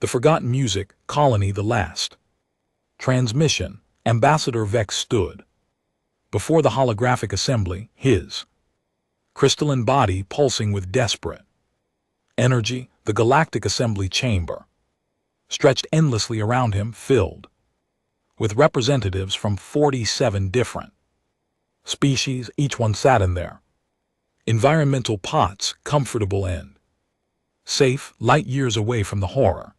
The Forgotten Music, Colony the Last. Transmission, Ambassador Vex stood before the holographic assembly, his crystalline body pulsing with desperate energy. The galactic assembly chamber stretched endlessly around him, filled with representatives from 47 different species. Each one sat in their environmental pots, comfortable and safe, light years away from the horror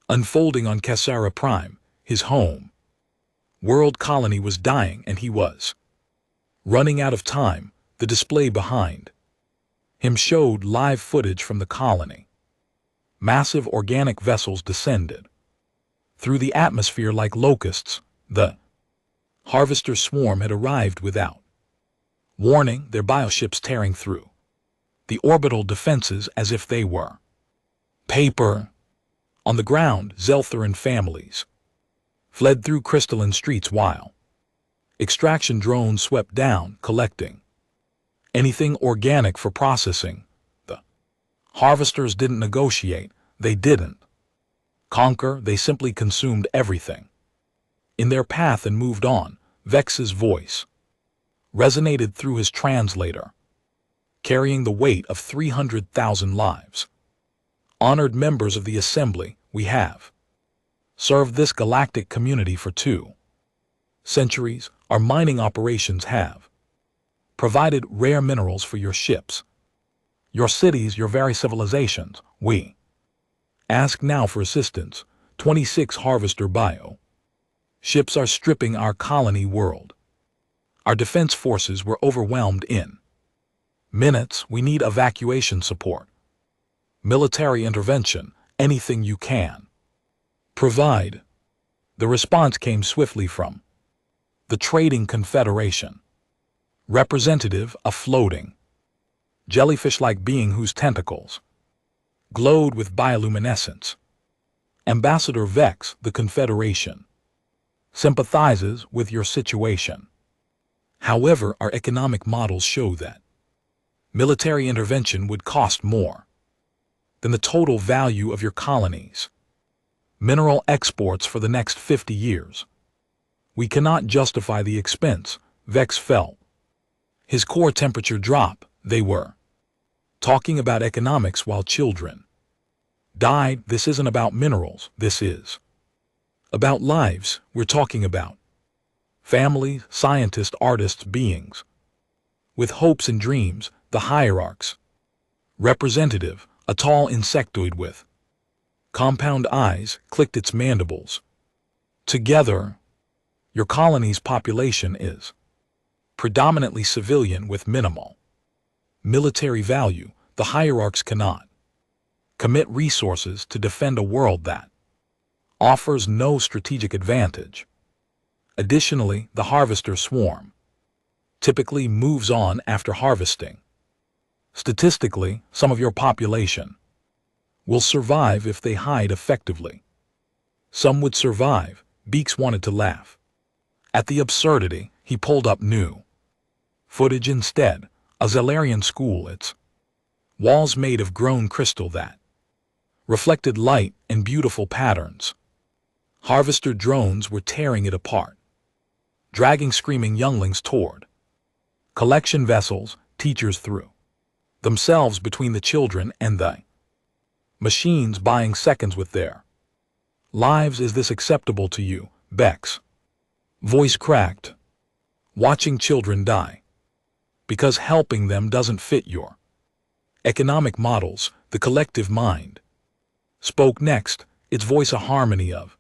unfolding on Cassara Prime. His home world colony was dying, and he was running out of time. The display behind him showed live footage from the colony. Massive organic vessels descended through the atmosphere like locusts. The harvester swarm had arrived without warning, their bioships tearing through the orbital defenses as if they were paper. On the ground, Zeltharan families fled through crystalline streets while extraction drones swept down, collecting anything organic for processing. The harvesters didn't negotiate, they didn't conquer, they simply consumed everything in their path and moved on. Vex's voice resonated through his translator, carrying the weight of 300,000 lives. Honored members of the Assembly, we have served this galactic community for 2 centuries. Our mining operations have provided rare minerals for your ships, your cities, your very civilizations. We ask now for assistance. 26 harvester bio ships are stripping our colony world. Our defense forces were overwhelmed in minutes. We need evacuation support, military intervention, anything you can provide. The response came swiftly from the Trading Confederation representative, a floating, jellyfish-like being whose tentacles glowed with bioluminescence. Ambassador Vex, the Confederation sympathizes with your situation. However, our economic models show that military intervention would cost more than the total value of your colony's mineral exports for the next 50 years. We cannot justify the expense. Vex felt his core temperature drop. They were talking about economics while children died. This isn't about minerals, this is about lives. We're talking about families, scientists, artists, beings with hopes and dreams. The hierarch's representative, a tall insectoid with compound eyes, clicked its mandibles together. Your colony's population is predominantly civilian with minimal military value. The hierarchs cannot commit resources to defend a world that offers no strategic advantage. Additionally, the harvester swarm typically moves on after harvesting. Statistically, some of your population will survive if they hide effectively. Some would survive. Beaks wanted to laugh at the absurdity. He pulled up new footage instead. A Zelarian school, its walls made of grown crystal that reflected light and beautiful patterns. Harvester drones were tearing it apart, dragging screaming younglings toward collection vessels. Teachers threw themselves between the children and the machines, buying seconds with their lives. Is this acceptable to you? Beck's voice cracked. Watching children die because helping them doesn't fit your economic models. The collective mind spoke next, its voice a harmony of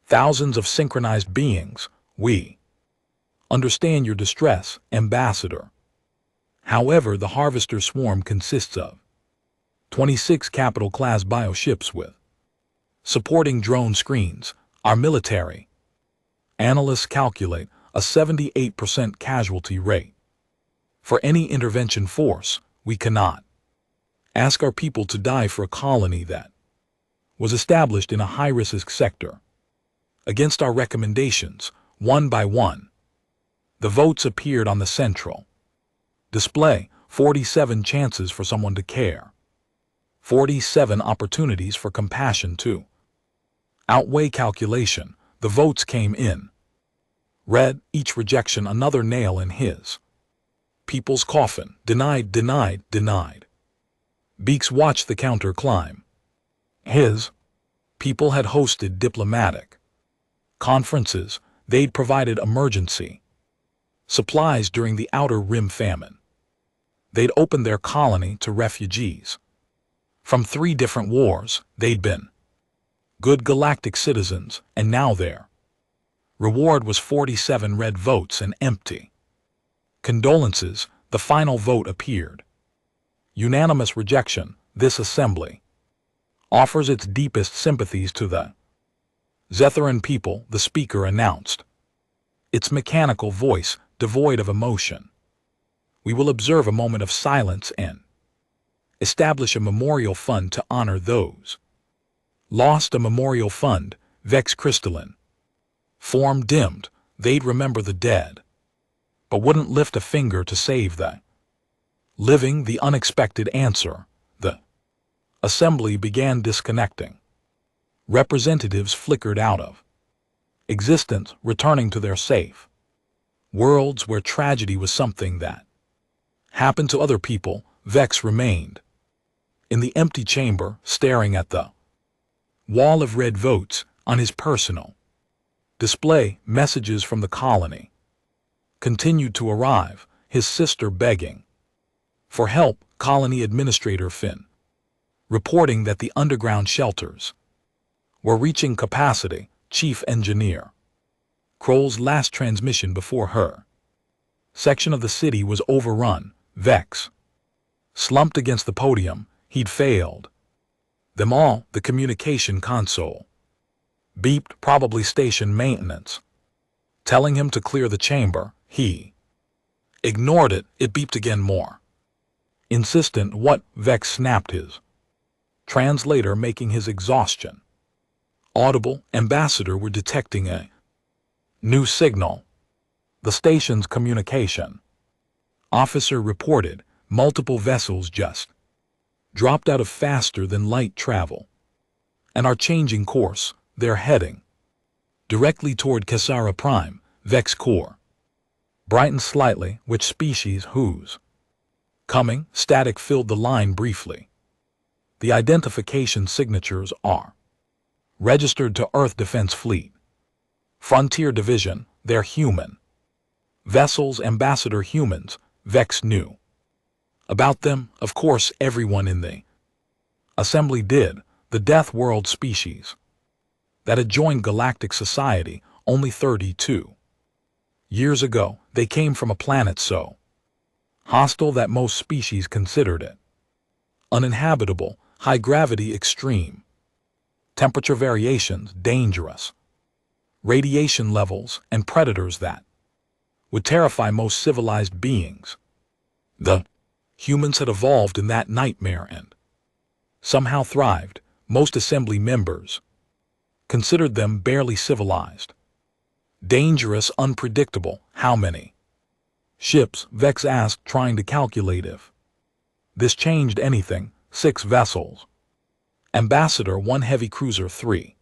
thousands of synchronized beings. We understand your distress, Ambassador. However, the harvester swarm consists of 26 capital-class bioships with supporting drone screens. Our military analysts calculate a 78% casualty rate for any intervention force. We cannot ask our people to die for a colony that was established in a high-risk sector. Against our recommendations, one by one, the votes appeared on the central display. 47 chances for someone to care 47 opportunities for compassion too. Outweigh calculation, the votes came in. Red, each rejection another nail in his people's coffin. Denied, denied, denied. Beaks watched the counter climb. His people had hosted diplomatic conferences, they'd provided emergency supplies during the Outer Rim famine. They'd opened their colony to refugees from 3 different wars. They'd been good galactic citizens, and now their reward was 47 red votes and empty condolences. The final vote appeared. Unanimous rejection. This assembly offers its deepest sympathies to the Zetheran people, the speaker announced, its mechanical voice devoid of emotion. We will observe a moment of silence and establish a memorial fund to honor those lost. A memorial fund, Vex crystalline form dimmed. They'd remember the dead, but wouldn't lift a finger to save the living. The unexpected answer. The assembly began disconnecting. Representatives flickered out of existence, returning to their safe worlds where tragedy was something that happened to other people. Vex remained in the empty chamber, staring at the wall of red votes on his personal display. Messages from the colony continued to arrive, his sister begging for help. Colony Administrator Finn reporting that the underground shelters were reaching capacity. Chief Engineer Kroll's last transmission before her section of the city was overrun. Vex slumped against the podium. He'd failed them all. The communication console beeped, probably station maintenance, telling him to clear the chamber. He ignored it. It beeped again, more insistent. What? Vex snapped, his translator making his exhaustion audible. Ambassador, we're detecting a new signal. The station's communication officer reported multiple vessels just dropped out of faster than light travel and are changing course. They're heading directly toward Cassara Prime. Vex core brightened slightly. Which species? Who's coming? Static filled the line briefly. The identification signatures are registered to Earth Defense Fleet Frontier Division. They're human vessels. Ambassador, humans. Vex knew about them. Of course, everyone in the assembly did. The Death World species that had joined Galactic Society only 32 years ago. They came from a planet so hostile that most species considered it uninhabitable. High gravity, extreme temperature variations, dangerous radiation levels, and predators that would terrify most civilized beings. The humans had evolved in that nightmare and somehow thrived. Most assembly members considered them barely civilized. Dangerous, unpredictable. How many ships? Vex asked, trying to calculate if this changed anything. 6 vessels. Ambassador, 1 heavy cruiser, 3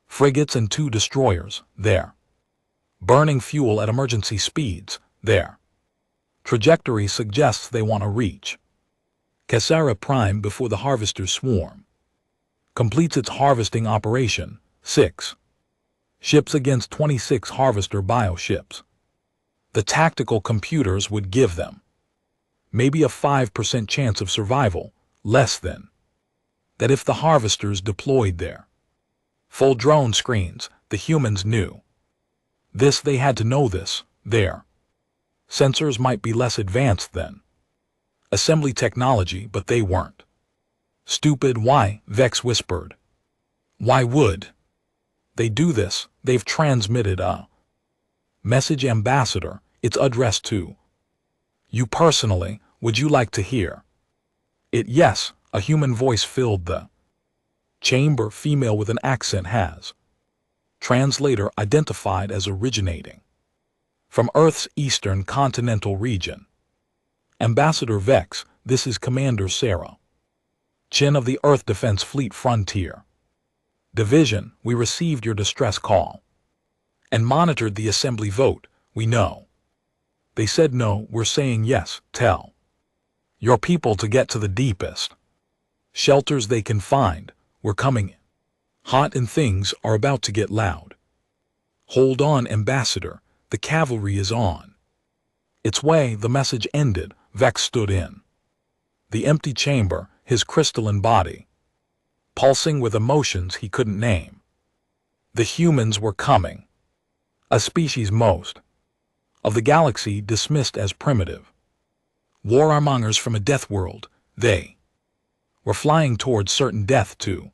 frigates, and 2 destroyers. They're burning fuel at emergency speeds. Their trajectory suggests they want to reach Cassara Prime before the Harvester's swarm completes its harvesting operation. 6 ships against 26 Harvester bioships. The tactical computers would give them maybe a 5% chance of survival, less than that if the Harvesters deployed their full drone screens. The humans knew this. They had to know this. Their sensors might be less advanced than assembly technology, but they weren't stupid. Why? Vex whispered. Why would they do this? They've transmitted a message, Ambassador. It's addressed to you personally. Would you like to hear it? Yes. A human voice filled the chamber. Female with an accent has translator identified as originating from Earth's eastern continental region. Ambassador Vex, this is Commander Sarah Chin of the Earth Defense Fleet Frontier Division, we received your distress call and monitored the assembly vote. We know. They said no, we're saying yes. Tell your people to get to the deepest shelters they can find. We're coming in hot and things are about to get loud. Hold on, Ambassador, the cavalry is on its way. The message ended. Vex stood in the empty chamber, his crystalline body pulsing with emotions he couldn't name. The humans were coming, a species most of the galaxy dismissed as primitive. Warmongers from a death world, they were flying towards certain death to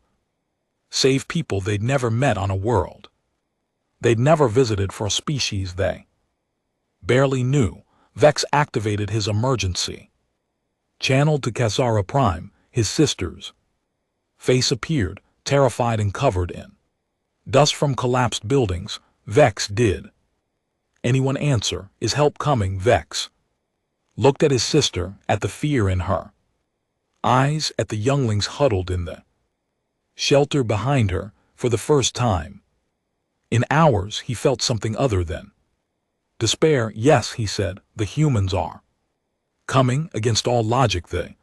save people they'd never met on a world they'd never visited, for a species they barely knew. Vex activated his emergency channel to Cassara Prime. His sister's face appeared, terrified and covered in dust from collapsed buildings. Vex did anyone answer? Is help coming? Vex looked at his sister, at the fear in her eyes, at the younglings huddled in the shelter behind her. For the first time in hours, he felt something other than despair. Yes, he said, the humans are coming against all logic. The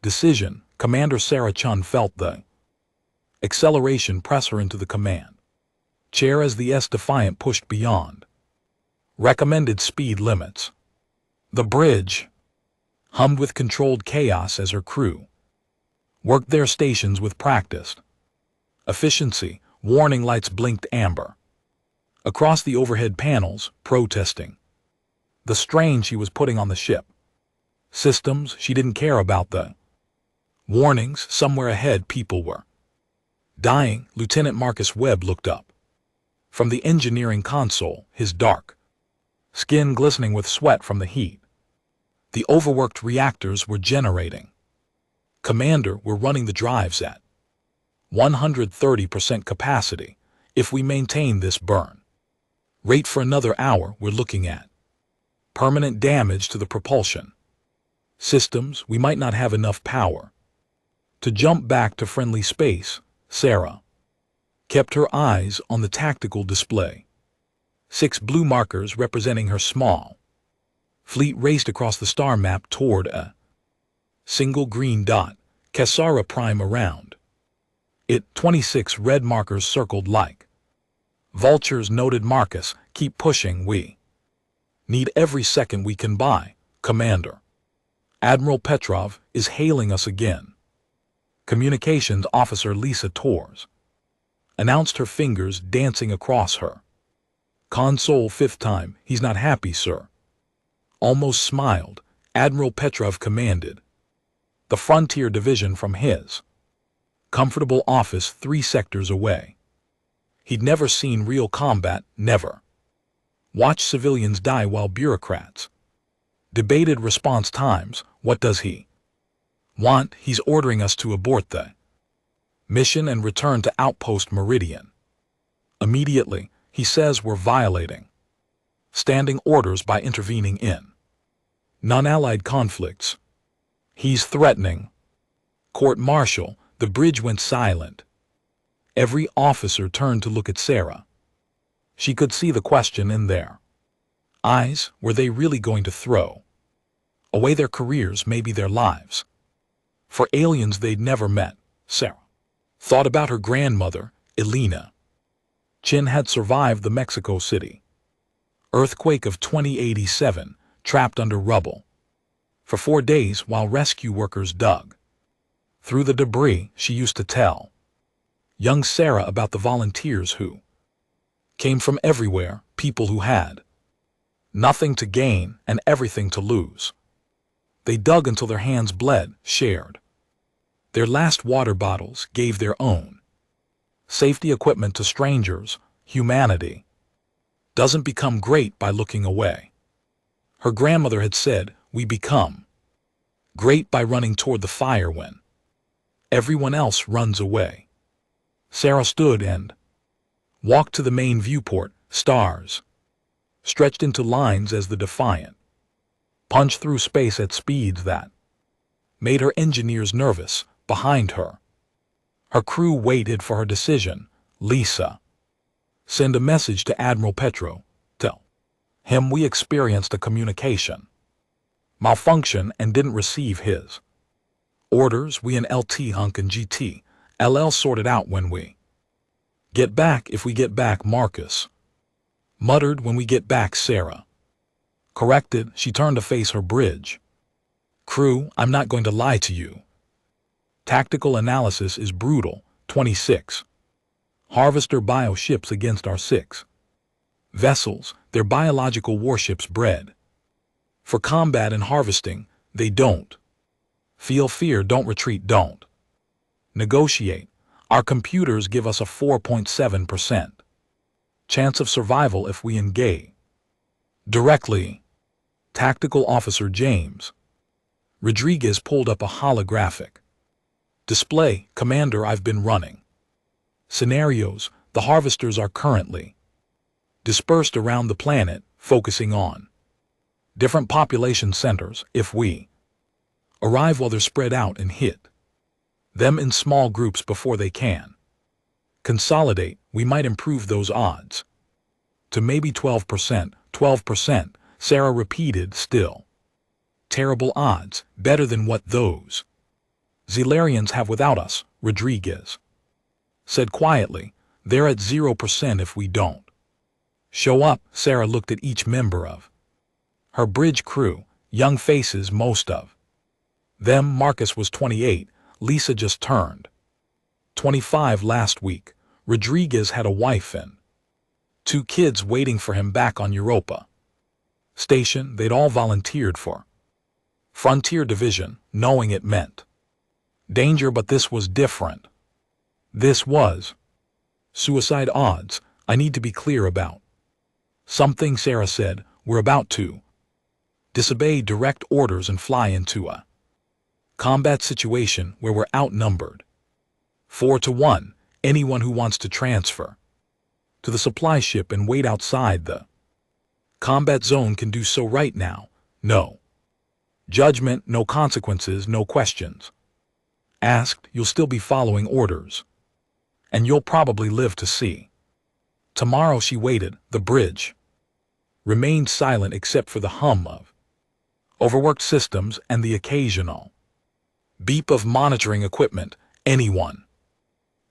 decision, Commander Sarah Chun felt the acceleration press her into the command chair as the S-Defiant pushed beyond recommended speed limits. The bridge hummed with controlled chaos as her crew worked their stations with practiced efficiency. Warning lights blinked amber across the overhead panels, protesting the strain she was putting on the ship. Systems she didn't care about. The warnings, somewhere ahead people were dying. Lieutenant Marcus Webb looked up from the engineering console, his dark skin glistening with sweat from the heat. The overworked reactors were generating. Commander, we're running the drives at 130% capacity. If we maintain this burn rate for another hour, we're looking at permanent damage to the propulsion systems. We might not have enough power to jump back to friendly space. Sarah kept her eyes on the tactical display. 6 blue markers representing her small fleet raced across the star map toward a single green dot, Cassara Prime. Around it, 26 red markers circled like vultures. Noted Marcus, keep pushing. We need every second we can buy. Commander Admiral Petrov is hailing us again. Communications Officer Lisa Torres announced, her fingers dancing across her console. 5th time. He's not happy, sir. Almost smiled. Admiral Petrov commanded the Frontier Division from his comfortable office 3 sectors away. He'd never seen real combat, never watched civilians die while bureaucrats debated response times. What does he want? He's ordering us to abort the mission and return to Outpost Meridian immediately. He says we're violating standing orders by intervening in non-allied conflicts. He's threatening court-martial. The bridge went silent. Every officer turned to look at Sarah. She could see the question in their eyes. Were they really going to throw away their careers, maybe their lives, for aliens they'd never met? Sarah thought about her grandmother, Elena. Chin had survived the Mexico City earthquake of 2087, trapped under rubble for 4 days while rescue workers dug through the debris. She used to tell young Sarah about the volunteers who came from everywhere, people who had nothing to gain and everything to lose. They dug until their hands bled, shared their last water bottles, gave their own safety equipment to strangers. Humanity doesn't become great by looking away. Her grandmother had said, we become great by running toward the fire when everyone else runs away. Sarah stood and walked to the main viewport. Stars stretched into lines as the Defiant punched through space at speeds that made her engineers nervous. Behind her. Her crew waited for her decision. Lisa. Send a message to Admiral Petro. Tell him we experienced a communication malfunction and didn't receive his orders. We and LT Hunk and GT LL sorted out when we get back. If we get back, Marcus muttered. When we get back, Sarah corrected. She turned to face her bridge crew. I'm not going to lie to you. Tactical analysis is brutal. 26 Harvester bioships against our 6 vessels. They're biological warships bred for combat and harvesting. They don't feel fear, don't retreat, don't negotiate. Our computers give us a 4.7% chance of survival if we engage directly. Tactical Officer James Rodriguez pulled up a holographic display. Commander, I've been running scenarios. The harvesters are currently dispersed around the planet, focusing on different population centers. If we arrive while they're spread out and hit them in small groups before they can consolidate, we might improve those odds to maybe 12%. 12%, Sarah repeated. Still terrible odds, better than what those Zilarians have without us, Rodriguez said quietly. They're at 0% if we don't show up. Sarah looked at each member of her bridge crew, young faces, most of them. Marcus was 28, Lisa just turned 25 last week. Rodriguez had a wife and 2 kids waiting for him back on Europa Station. They'd all volunteered for Frontier Division, knowing it meant danger, but this was different. This was suicide odds. I need to be clear about something, Sarah said. We're about to disobey direct orders and fly into a combat situation where we're outnumbered 4-1. Anyone who wants to transfer to the supply ship and wait outside the combat zone can do so right now. No judgment, no consequences, no questions asked. You'll still be following orders, and you'll probably live to see tomorrow. She waited. The bridge remained silent except for the hum of overworked systems and the occasional beep of monitoring equipment. Anyone?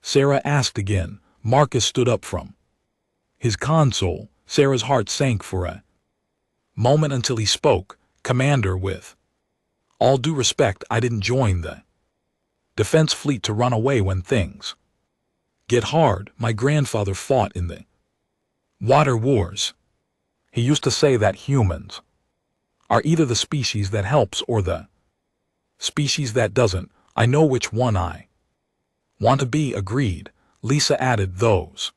Sarah asked again. Marcus stood up from his console. Sarah's heart sank for a moment until he spoke. Commander, with all due respect, I didn't join the defense fleet to run away when things get hard. My grandfather fought in the water wars. He used to say that humans are either the species that helps or the species that doesn't. I know which one I want to be. Agreed. Lisa added. Those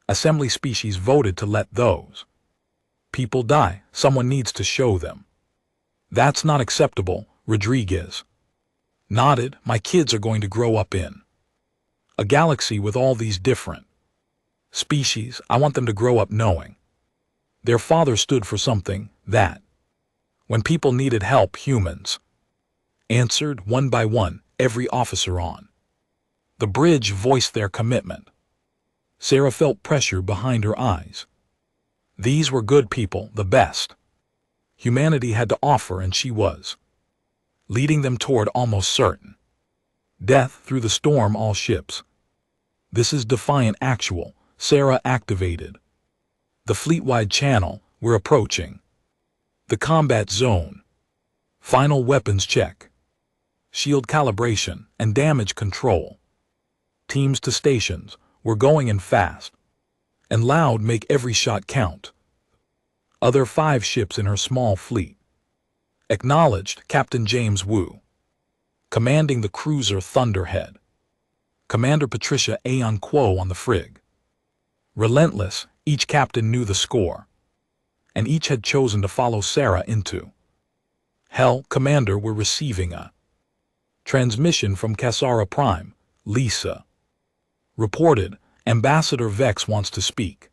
assembly species voted to let those people die. Someone needs to show them that's not acceptable. Rodriguez nodded. My kids are going to grow up in a galaxy with all these different species. I want them to grow up knowing their father stood for something, that when people needed help, humans answered. One by one, every officer on the bridge voiced their commitment. Sarah felt pressure behind her eyes. These were good people, the best humanity had to offer, and she was leading them toward almost certain death. Through the storm, all ships. This is Defiant Actual. Sarah activated the fleet-wide channel. We're approaching the combat zone. Final weapons check, shield calibration, and damage control. Teams to stations. We're going in fast and loud. Make every shot count. Other 5 ships in her small fleet. Acknowledged. Captain James Wu, commanding the cruiser Thunderhead. Commander Patricia Aon Quo on the Frigg. Relentless. Each captain knew the score, and each had chosen to follow Sarah into hell. Commander, we're receiving a transmission from Cassara Prime. Lisa reported. Ambassador Vex wants to speak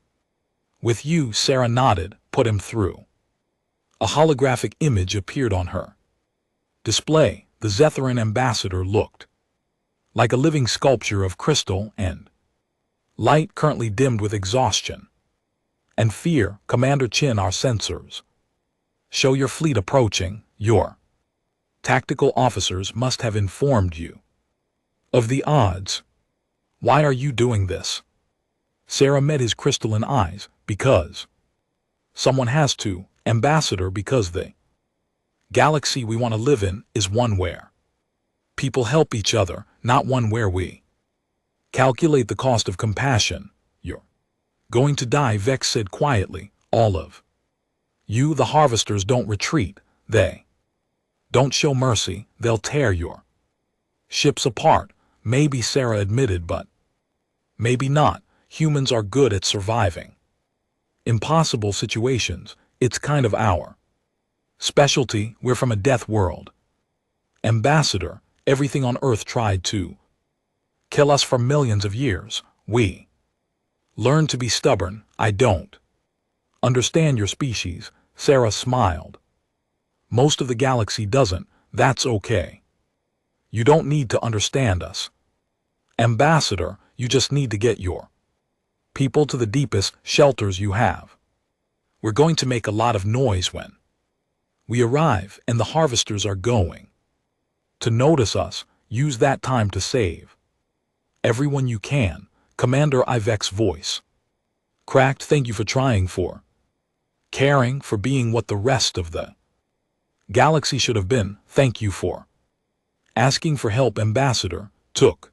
with you. Sarah nodded. Put him through. A holographic image appeared on her display. The Zetheran ambassador looked like a living sculpture of crystal and light currently dimmed with exhaustion. And fear, Commander Chin, our sensors show your fleet approaching. Your tactical officers must have informed you of the odds. Why are you doing this? Sarah met his crystalline eyes. Because someone has to, Ambassador, because the galaxy we want to live in is one where people help each other, not one where we calculate the cost of compassion. You're going to die, Vex said quietly. All of you, the harvesters, don't retreat. They don't show mercy. They'll tear your ships apart. Maybe, Sarah admitted, but maybe not. Humans are good at surviving impossible situations. It's kind of our specialty. We're from a death world. Ambassador, everything on Earth tried to kill us for millions of years. We learned to be stubborn. I don't understand your species. Sarah smiled. Most of the galaxy doesn't. That's okay. You don't need to understand us, Ambassador. You just need to get your people to the deepest shelters you have. We're going to make a lot of noise when we arrive, and the harvesters are going to notice us. Use that time to save everyone you can. Commander Ivek's voice cracked. Thank you for trying, for caring, for being what the rest of the galaxy should have been. Thank you for asking for help, Ambassador. Took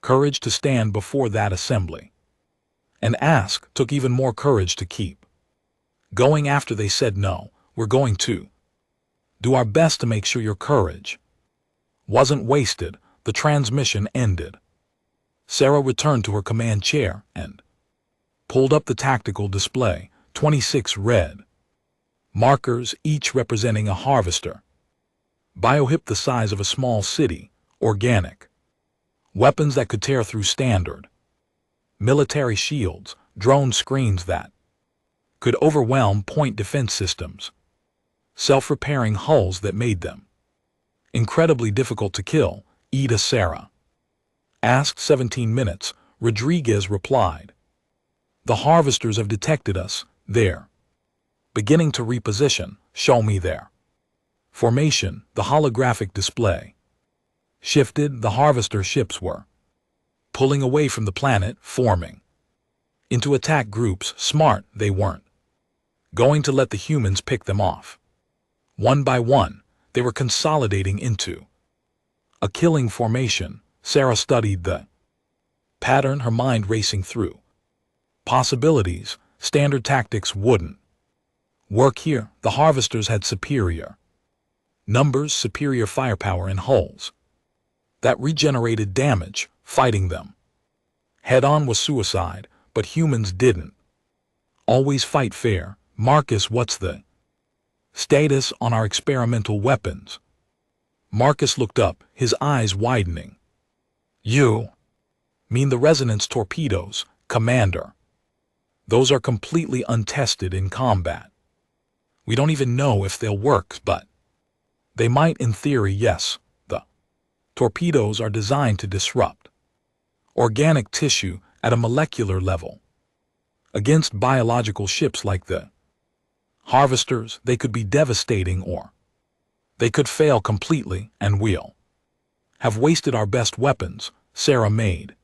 courage to stand before that assembly and ask. Took even more courage to keep going after they said no. We're going to do our best to make sure your courage wasn't wasted. The transmission ended. Sarah returned to her command chair and pulled up the tactical display. 26 red markers, each representing a harvester. Biohip the size of a small city. Organic weapons that could tear through standard military shields. Drone screens that could overwhelm point defense systems. Self-repairing hulls that made them incredibly difficult to kill. Ida, Sarah asked. 17 minutes, Rodriguez replied. The harvesters have detected us. They're beginning to reposition. Show me their formation. The holographic display shifted. The harvester ships were pulling away from the planet, forming into attack groups. Smart. They weren't going to let the humans pick them off. One by one, they were consolidating into a killing formation. Sarah studied the pattern, her mind racing through possibilities. Standard tactics wouldn't work here. The harvesters had superior numbers, superior firepower, and hulls that regenerated damage. Fighting them head-on was suicide, but humans didn't always fight fair. Marcus, what's the status on our experimental weapons? Marcus looked up, his eyes widening. You mean the resonance torpedoes, Commander? Those are completely untested in combat. We don't even know if they'll work, but they might in theory. Yes, the torpedoes are designed to disrupt organic tissue at a molecular level. Against biological ships like the harvesters, they could be devastating, or they could fail completely, and we'll have wasted our best weapons. Sarah made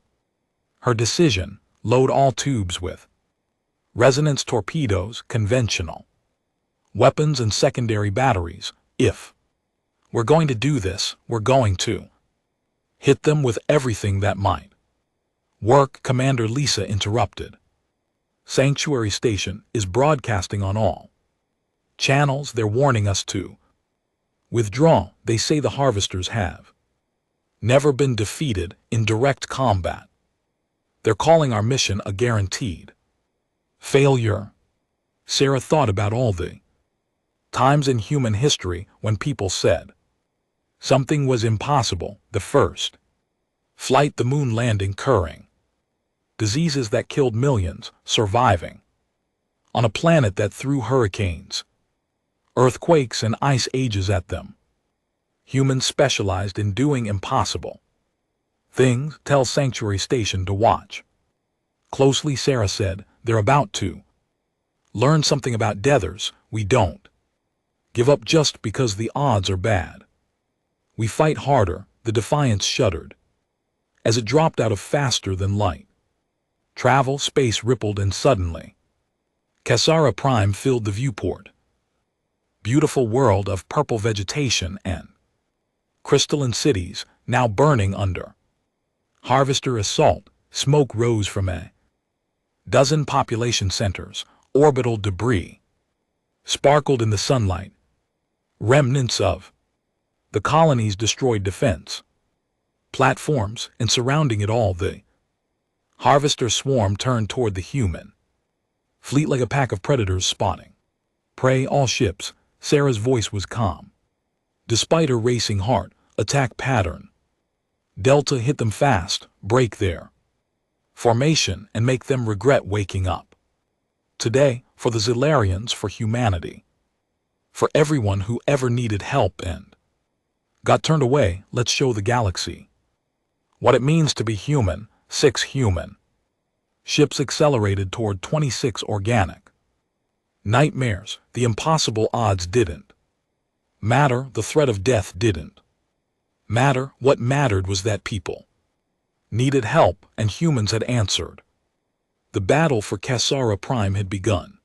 her decision. Load all tubes with resonance torpedoes, conventional weapons, and secondary batteries. If we're going to do this, we're going to hit them with everything that might work. Commander Lisa interrupted. Sanctuary Station is broadcasting on all channels. They're warning us to withdraw. They say the harvesters have never been defeated in direct combat. They're calling our mission a guaranteed failure. Sarah thought about all the times in human history when people said something was impossible. The first flight, the moon landing, curing diseases that killed millions, surviving on a planet that threw hurricanes, earthquakes, and ice ages at them. Humans specialized in doing impossible Things tell Sanctuary Station to watch closely, Sarah said. They're about to learn something about Deathers. We don't give up just because the odds are bad. We fight harder. The Defiance shuddered as it dropped out of faster than light travel. Space rippled, and suddenly Cassara Prime filled the viewport. Beautiful world of purple vegetation and crystalline cities now burning under harvester assault. Smoke rose from a dozen population centers. Orbital debris sparkled in the sunlight, remnants of the colony's destroyed defense platforms, and surrounding it all the harvester swarm turned toward the human fleet like a pack of predators spotting prey. All ships. Sarah's voice was calm. Despite her racing heart, attack pattern. Delta, hit them fast, break their formation, and make them regret waking up. Today, for the Zilarians, for humanity, for everyone who ever needed help and got turned away. Let's show the galaxy what it means to be human. 6 human ships accelerated toward 26 organic nightmares. The impossible odds didn't matter. The threat of death didn't matter. What mattered was that people needed help, and humans had answered. The battle for Cassara Prime had begun.